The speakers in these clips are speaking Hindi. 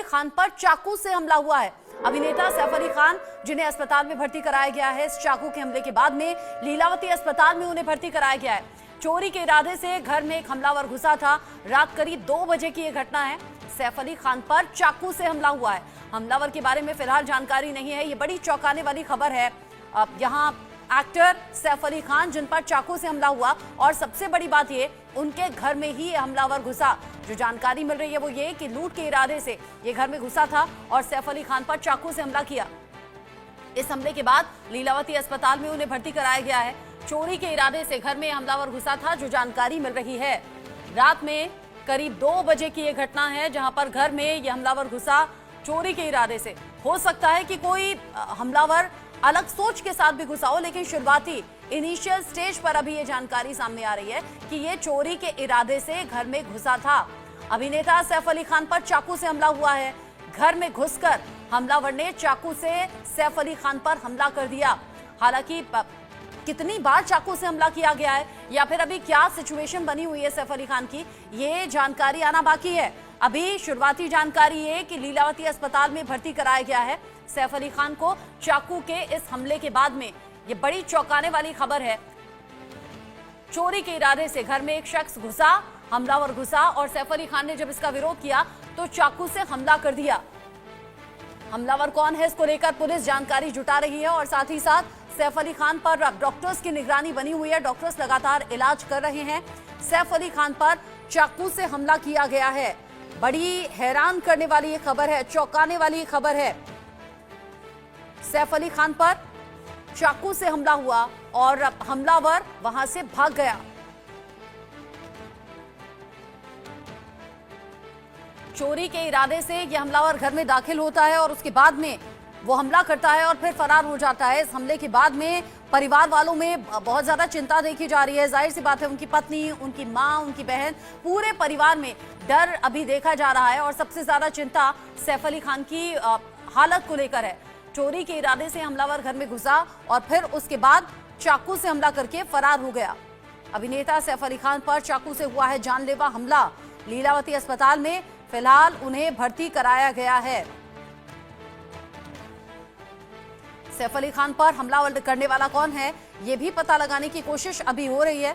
खान पर चाकू से हमला हुआ है। अभिनेता सैफ अली खान, जिन्हें अस्पताल में भर्ती कराया गया है, इस चाकू के हमले के बाद में लीलावती अस्पताल में उन्हें भर्ती कराया गया है। चोरी के इरादे से घर में एक हमलावर घुसा था। रात करीब 2 बजे की यह घटना है। सैफ अली खान पर चाकू से हमला हुआ है। हमलावर के बारे में फिलहाल जानकारी नहीं है। ये बड़ी चौंकाने वाली खबर है। अब यहाँ एक्टर सैफ अली खान, जिन पर चाकू से हमला हुआ, और सबसे बड़ी बात ये, उनके घर में ही हमलावर घुसा। जो जानकारी मिल रही है वो ये कि लूट के इरादे से ये घर में घुसा था और सैफ अली खान पर चाकू से हमला किया। इस हमले के बाद लीलावती अस्पताल में उन्हें भर्ती कराया गया है। चोरी के इरादे से घर में हमलावर घुसा था, जो जानकारी मिल रही है। रात में करीब 2 बजे की यह घटना है, जहां पर घर में यह हमलावर घुसा चोरी के इरादे से। हो सकता है कि कोई हमलावर अलग सोच के साथ भी घुसा हो, लेकिन शुरुआती इनिशियल स्टेज पर अभी ये जानकारी सामने आ रही है कि ये चोरी के इरादे से घर में घुसा था। अभिनेता सैफ अली खान पर चाकू से हमला हुआ है। घर में घुसकर हमलावर ने चाकू से सैफ अली खान पर हमला कर दिया। हालांकि कितनी बार चाकू से हमला किया गया है या फिर अभी क्या सिचुएशन बनी हुई है सैफ अली खान की, ये जानकारी आना बाकी है। अभी शुरुआती जानकारी ये कि लीलावती अस्पताल में भर्ती कराया गया है सैफ अली खान को चाकू के इस हमले के बाद में। ये बड़ी चौंकाने वाली खबर है। चोरी के इरादे से घर में एक शख्स घुसा, हमलावर घुसा, और सैफ अली खान ने जब इसका विरोध किया तो चाकू से हमला कर दिया। हमलावर कौन है, इसको लेकर पुलिस जानकारी जुटा रही है और साथ ही साथ सैफ अली खान पर अब डॉक्टर्स की निगरानी बनी हुई है। डॉक्टर्स लगातार इलाज कर रहे हैं। सैफ अली खान पर चाकू से हमला किया गया है। बड़ी हैरान करने वाली ये खबर है, चौंकाने वाली ये खबर है। सैफ अली खान पर चाकू से हमला हुआ और हमलावर वहां से भाग गया। चोरी के इरादे से यह हमलावर घर में दाखिल होता है और उसके बाद में वो हमला करता है और फिर फरार हो जाता है। इस हमले के बाद में परिवार वालों में बहुत ज्यादा चिंता देखी जा रही है। जाहिर सी बात है, उनकी पत्नी, उनकी मां, उनकी बहन, पूरे परिवार में डर अभी देखा जा रहा है और सबसे ज्यादा चिंता सैफ अली खान की हालत को लेकर है। चोरी के इरादे से हमलावर घर में घुसा और फिर उसके बाद चाकू से हमला करके फरार हो गया। अभिनेता सैफ अली खान पर चाकू से हुआ है जानलेवा हमला। लीलावती अस्पताल में फिलहाल उन्हें भर्ती कराया गया है। सैफ अली खान पर हमला करने वाला कौन है, यह भी पता लगाने की कोशिश अभी हो रही है।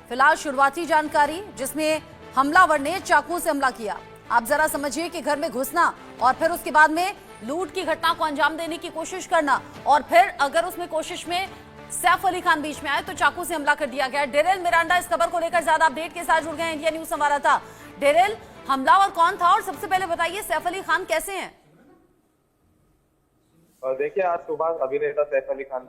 फिलहाल शुरुआती जानकारी, जिसमें हमलावर ने चाकू से हमला किया। आप जरा समझिए कि घर में घुसना और फिर उसके बाद में लूट की घटना को अंजाम देने की कोशिश करना, और फिर अगर उसमें कोशिश में सैफ अली खान बीच में आए तो चाकू से हमला कर दिया गया। डेरेल मिरांडा इस खबर को लेकर ज्यादा अपडेट के साथ जुड़ गए हैं इंडिया न्यूज संवाददाता। डेरेल, हमलावर कौन था और सबसे पहले बताइए सैफ अली खान कैसे हैं? देखिए, आज सुबह अभिनेता सैफ अली खान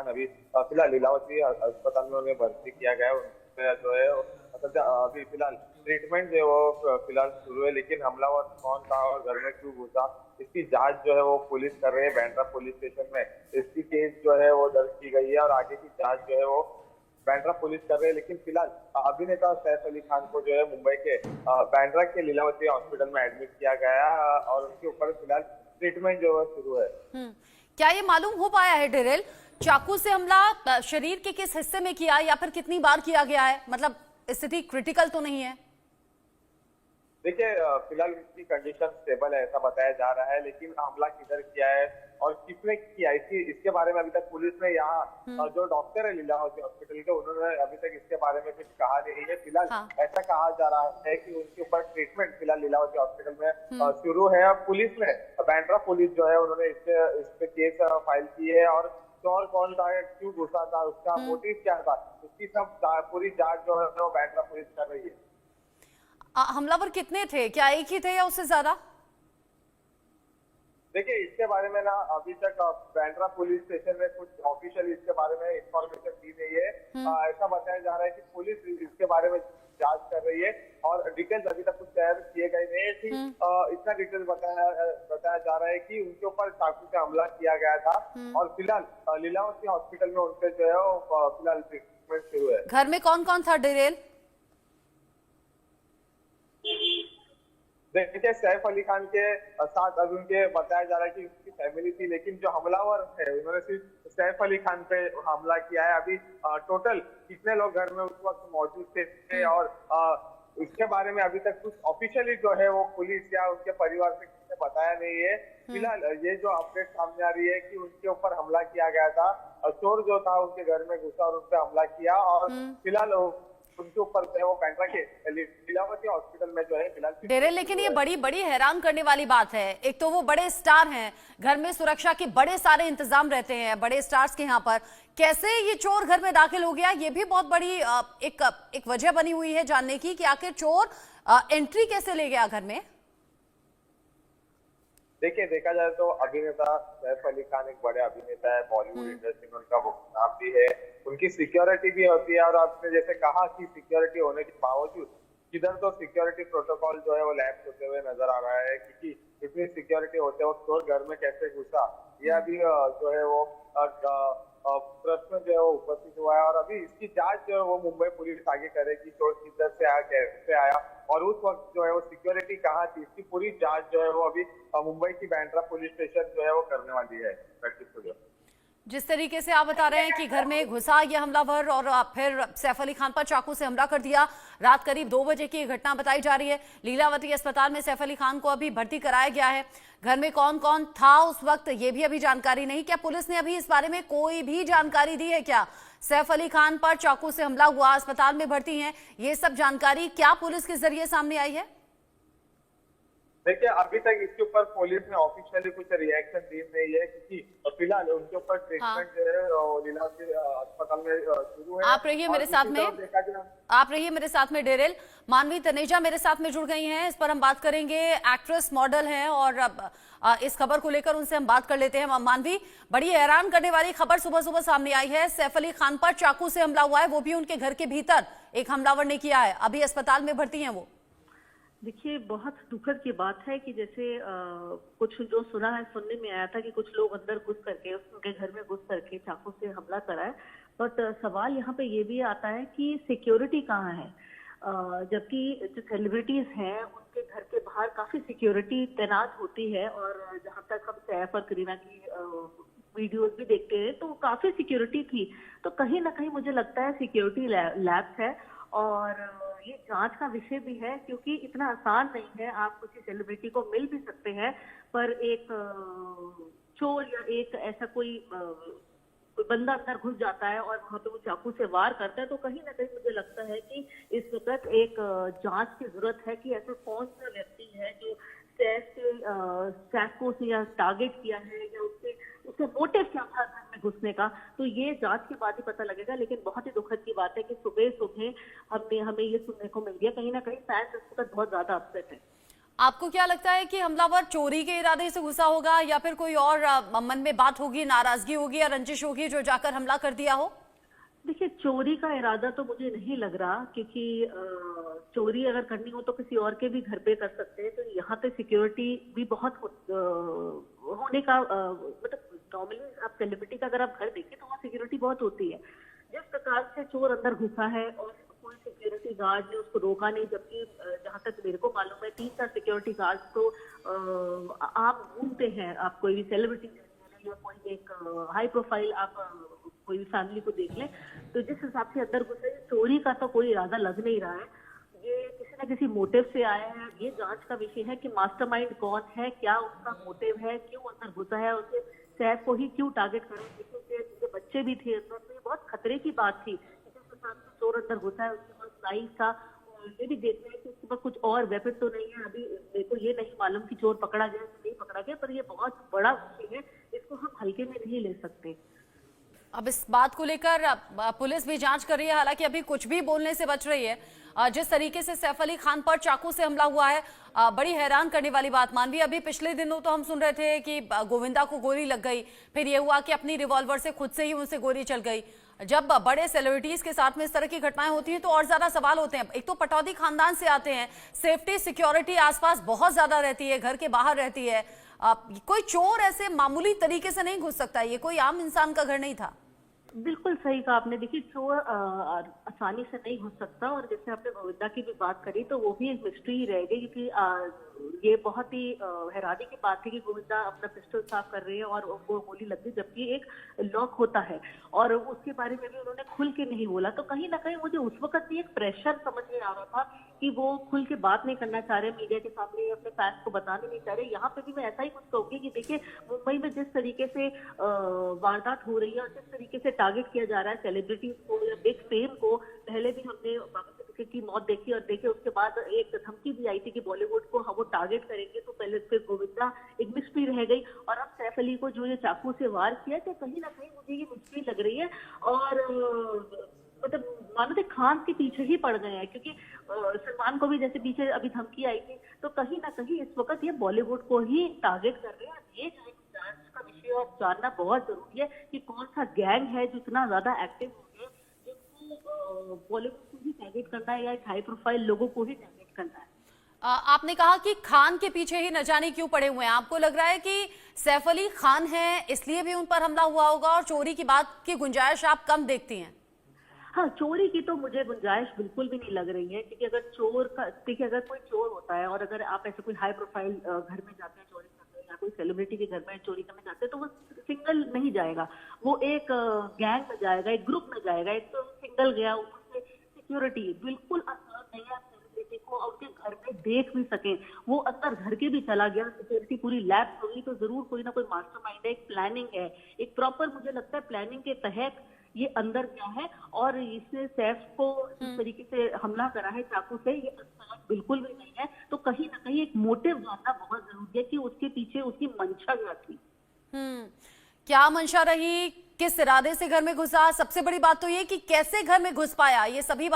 अभी फिलहाल लीलावती अस्पताल में उन्हें भर्ती किया गया है। जो है अभी फिलहाल ट्रीटमेंट जो है वो फिलहाल शुरू है, लेकिन हमलावर कौन था और घर में क्यों घुसा, इसकी जांच जो है वो पुलिस कर रही है। बांद्रा पुलिस स्टेशन में इसकी केस जो है वो दर्ज की गई है और आगे की जांच जो है वो बांद्रा पुलिस कर रही है। लेकिन फिलहाल अभिनेता सैफ अली खान को जो है मुंबई के बांद्रा के लीलावती हॉस्पिटल में एडमिट किया गया और उनके ऊपर फिलहाल ट्रीटमेंट जो है शुरू है। क्या ये मालूम हो पाया है डेरेल, चाकू से हमला शरीर के किस हिस्से में किया या फिर कितनी बार किया गया है? मतलब स्थिति क्रिटिकल तो नहीं है? देखिए, फिलहाल इसकी कंडीशन स्टेबल है ऐसा बताया जा रहा है, लेकिन हमला किधर किया है और किसने किया इसके बारे में अभी तक पुलिस ने, यहाँ जो डॉक्टर है लीलावती हॉस्पिटल के, उन्होंने अभी तक इसके बारे में कुछ कहा नहीं है। फिलहाल ऐसा कहा जा रहा है कि उनके ऊपर ट्रीटमेंट फिलहाल लीलावती हॉस्पिटल में शुरू है। पुलिस ने, बांद्रा पुलिस जो है, उन्होंने इस पे केस फाइल की है और चोर कौन था, क्यों घुसा था, उसका मोटिव क्या था, उसकी सब पूरी जांच जो है वो बांद्रा पुलिस कर रही है। हमलावर कितने थे, क्या एक ही थे या उससे ज्यादा? देखिए, इसके बारे में ना अभी तक बांद्रा पुलिस स्टेशन में कुछ ऑफिशियल इसके बारे में इंफॉर्मेशन दी नहीं है। ऐसा बताया जा रहा है कि पुलिस इसके बारे में जांच कर रही है और डिटेल्स अभी तक कुछ शेयर किए गए नहीं थी। इतना डिटेल बताया जा रहा है कि उनके ऊपर चाकू से हमला किया गया था और फिलहाल लीलावती हॉस्पिटल में उनके जो है वो फिलहाल ट्रीटमेंट शुरू है। घर में कौन कौन था डेरेल? देखिए, सैफ अली खान के साथ अभी उनके बताया जा रहा है कि उनकी फैमिली थी, लेकिन जो हमलावर है उन्होंने सिर्फ सैफ अली खान पे हमला किया है। अभी टोटल कितने लोग घर में उस वक्त मौजूद थे और इसके बारे में अभी तक कुछ ऑफिशियली जो है वो पुलिस या उनके परिवार से किसी ने बताया नहीं है। फिलहाल ये जो अपडेट सामने आ रही है कि उनके ऊपर हमला किया गया था, चोर जो था उनके घर में घुसा और उन पर हमला किया और फिलहाल उनके ऊपर जो है वो बैंड्रा के लीलावती हॉस्पिटल में जो है फिलहाल डेरेल, लेकिन ये बड़ी हैरान करने वाली बात है। एक तो वो बड़े स्टार हैं, घर में सुरक्षा के बड़े सारे इंतजाम रहते हैं बड़े स्टार्स के, यहाँ पर कैसे ये चोर घर में दाखिल हो गया, ये भी बहुत बड़ी एक वजह बनी हुई है जानने की कि आखिर चोर एंट्री कैसे ले गया घर में। देखिए, देखा जाए तो अभिनेता सैफ अली खान एक बड़े अभिनेता है, बॉलीवुड इंडस्ट्री में उनका वो नाम भी है, उनकी सिक्योरिटी भी होती है और आपने जैसे कहा कि सिक्योरिटी होने के बावजूद किधर तो सिक्योरिटी प्रोटोकॉल जो है वो लैप्स होते हुए नजर आ रहा है, क्योंकि इतनी सिक्योरिटी होते वक्त चोर घर में कैसे घुसा ये अभी जो है वो प्रश्न जो है वो उपस्थित हुआ है। और अभी इसकी जांच जो है वो मुंबई पुलिस आगे करेगी, चोर किधर से आया, कैसे आया और उस वक्त जो है वो सिक्योरिटी कहाँ थी, इसकी पूरी जांच जो है वो अभी मुंबई की बैंड्रा पुलिस स्टेशन जो है वो करने वाली है। जिस तरीके से आप बता रहे हैं कि घर में घुसा ये हमलावर और फिर सैफ अली खान पर चाकू से हमला कर दिया, रात करीब 2 बजे की घटना बताई जा रही है। लीलावती अस्पताल में सैफ अली खान को अभी भर्ती कराया गया है। घर में कौन कौन था उस वक्त ये भी अभी जानकारी नहीं। क्या पुलिस ने अभी इस बारे में कोई भी जानकारी दी है क्या? सैफ अली खान पर चाकू से हमला हुआ, अस्पताल में भर्ती हैं, ये सब जानकारी क्या पुलिस के जरिए सामने आई है? देखिए, अभी तक इसके ऊपर पुलिस ने ऑफिशियली कुछ रिएक्शन दी नहीं है, क्योंकि फिलहाल उनके ऊपर ट्रीटमेंट जो है लीलावती अस्पताल में शुरू है। आप रहिए मेरे साथ में, डेरेल। मानवी तनेजा मेरे साथ में जुड़ गई हैं, इस पर हम बात करेंगे। एक्ट्रेस, मॉडल हैं और इस खबर को लेकर उनसे हम बात कर लेते हैं। मानवी, बड़ी हैरान करने वाली खबर सुबह सुबह सामने आई है। सैफ अली खान पर चाकू से हमला हुआ है, वो भी उनके घर के भीतर एक हमलावर ने किया है। अभी अस्पताल में भर्ती हैं वो। देखिए, बहुत दुखद की बात है कि जैसे कुछ जो सुनने में आया था कि कुछ लोग अंदर घुस करके उनके घर में घुस करके चाकू से हमला कराए, बट सवाल यहाँ पे ये भी आता है कि सिक्योरिटी कहाँ है, जबकि जो सेलिब्रिटीज हैं उनके घर के बाहर काफी सिक्योरिटी तैनात होती है। और जहाँ तक हम सैफ और करीना की वीडियोस भी देखते हैं तो काफी सिक्योरिटी थी, तो कहीं ना कहीं मुझे लगता है सिक्योरिटी लैप्स है और ये जांच का विषय भी है, क्योंकि इतना आसान नहीं है। आप किसी सेलिब्रिटी को मिल भी सकते हैं, पर एक चोर या एक ऐसा कोई बंदा अंदर घुस जाता है और वहां पे वो चाकू से वार करता है, तो कहीं ना कहीं मुझे लगता है कि इस वक्त एक जांच की जरूरत है कि ऐसा कौन सा व्यक्ति है जो सैफ को या टारगेट किया है या उसका मोटिव क्या था घर में घुसने का। तो ये जांच के बाद ही पता लगेगा। लेकिन बहुत ही दुखद की बात है कि सुबह हमें ये सुनने को मिल गया, कहीं ना कहीं फैंस इस वक्त बहुत ज्यादा अपसेट है। आपको क्या लगता है कि हमलावर चोरी के इरादे से घुसा होगा या फिर कोई और मन में बात होगी, नाराजगी होगी या रंजिश होगी जो जाकर हमला कर दिया हो? देखिए, चोरी का इरादा तो मुझे नहीं लग रहा, क्योंकि चोरी अगर करनी हो तो किसी और के भी घर पे कर सकते हैं। तो यहाँ पे सिक्योरिटी भी बहुत होने का मतलब नॉर्मली आप सेलिब्रिटी का अगर आप घर देखें तो वहाँ सिक्योरिटी बहुत होती है। जिस प्रकार से चोर अंदर घुसा है और कोई सिक्योरिटी गार्ड ने उसको रोका नहीं, जबकि जहाँ तक मेरे को मालूम है 3-4 सिक्योरिटी गार्ड तो आप घूमते हैं। आप कोई भी सेलिब्रिटी या कोई एक हाई प्रोफाइल आप कोई भी फैमिली को देख लें, तो जिस हिसाब से अंदर घुसे, चोरी का तो कोई इरादा लग नहीं रहा है। ये किसी न किसी मोटिव से आया है। ये जांच का विषय है कि मास्टरमाइंड कौन है, क्या उसका मोटिव है, क्यों अंदर घुसा है, उसे सैफ को ही क्यों टारगेट करें, क्योंकि बच्चे भी थे अंदर। तो ये बहुत खतरे की बात थी। जिस हिसाब से चोर अंदर घुसा है उसके पास नाइफ था, ये भी देखना है कि उसके पास कुछ और वेपन तो नहीं है। अभी मेरे को ये नहीं मालूम कि चोर पकड़ा गया या नहीं पकड़ा गया, पर ये बहुत बड़ा विषय है, इसको हम हल्के में नहीं ले सकते। अब इस बात को लेकर पुलिस भी जांच कर रही है, हालांकि अभी कुछ भी बोलने से बच रही है। जिस तरीके से सैफ अली खान पर चाकू से हमला हुआ है, बड़ी हैरान करने वाली बात। मानवी, अभी पिछले दिनों तो हम सुन रहे थे कि गोविंदा को गोली लग गई, फिर ये हुआ कि अपनी रिवॉल्वर से खुद से ही उनसे गोली चल गई। जब बड़े सेलिब्रिटीज के साथ में इस तरह की घटनाएं होती हैं तो और ज्यादा सवाल होते हैं। एक तो पटौदी खानदान से आते हैं, सेफ्टी सिक्योरिटी आसपास बहुत ज्यादा रहती है, घर के बाहर रहती है। कोई चोर ऐसे मामूली तरीके से नहीं घुस सकता, ये कोई आम इंसान का घर नहीं था। बिल्कुल सही कहा आपने। देखिए, चोर आसानी से नहीं घुस सकता, और जैसे आपने गोविंदा की भी बात करी तो वो भी एक मिस्ट्री ही रह गई, क्योंकि ये बहुत ही हैरानी की बात थी कि गोविंदा अपना पिस्टल साफ कर रही है और वो गोली लग गई, जबकि एक लॉक होता है और उसके बारे में भी उन्होंने खुल के नहीं बोला। तो कहीं ना कहीं मुझे उस वक्त भी एक प्रेशर समझ में आ रहा था कि वो खुल के बात नहीं करना चाह रहे, मीडिया के सामने अपने फैंस को बताने नहीं चाह रहे। यहाँ पे भी मैं ऐसा ही कुछ कहूंगी कि देखिए, मुंबई में जिस तरीके से वारदात हो रही है और जिस तरीके से टारगेट किया जा रहा है सेलिब्रिटीज को या बिग फेम को, पहले भी हमने बाबा सिद्दीकी की मौत देखी और देखे, उसके बाद एक धमकी भी आई थी कि बॉलीवुड को हम वो टारगेट करेंगे, तो पहले फिर गोविंदा एक मिस्ट्री रह गई, और अब सैफ अली को जो ये चाकू से वार किया, तो कहीं ना कहीं मुझे ये मिस्ट्री लग रही है। और मतलब मानो तो खान के पीछे ही पड़ गए हैं, क्योंकि सलमान को भी जैसे पीछे अभी धमकी आई थी, तो कहीं ना कहीं इस वक्त ये बॉलीवुड को ही टारगेट कर रहे हैं। ये जो एक जांच का विषय और जानना बहुत जरूरी है कि कौन सा गैंग है जो इतना ज्यादा एक्टिव हो गया, जिसको बॉलीवुड को ही टारगेट करना है या हाई प्रोफाइल लोगों को ही टारगेट करना है। आपने कहा कि खान के पीछे ही न जाने क्यों पड़े हुए हैं। आपको लग रहा है कि सैफ अली खान है इसलिए भी उन पर हमला हुआ होगा और चोरी की बात की गुंजाइश आप कम देखती हैं? हाँ, चोरी की तो मुझे गुंजाइश बिल्कुल भी नहीं लग रही है, क्योंकि अगर चोर का, देखिए, अगर कोई चोर होता है और अगर आप ऐसे कोई हाई प्रोफाइल घर में जाते हैं चोरी करने, या कोई सेलिब्रिटी के घर में चोरी करने जाते हैं, तो वो सिंगल नहीं जाएगा, वो एक गैंग में जाएगा, एक ग्रुप में जाएगा। एक तो सिंगल गया, ऊपर से सिक्योरिटी बिल्कुल आसान नहीं है सेलिब्रिटी को और उसके घर में देख भी सके। वो अंदर घर के भी चला गया, सिक्योरिटी पूरी लैप्स हो गई, तो जरूर कोई ना कोई मास्टरमाइंड है, एक प्लानिंग है, एक प्रॉपर, मुझे लगता है प्लानिंग के तहत ये अंदर गया है और इसने सैफ को इस तरीके से हमला करा है चाकू से, ये आसान बिल्कुल भी नहीं है। तो कहीं ना कहीं एक मोटिव जानना बहुत जरूरी है कि उसके पीछे उसकी मंशा क्या थी। क्या मंशा रही, किस इरादे से घर में घुसा, सबसे बड़ी बात तो ये कि कैसे घर में घुस पाया, ये सभी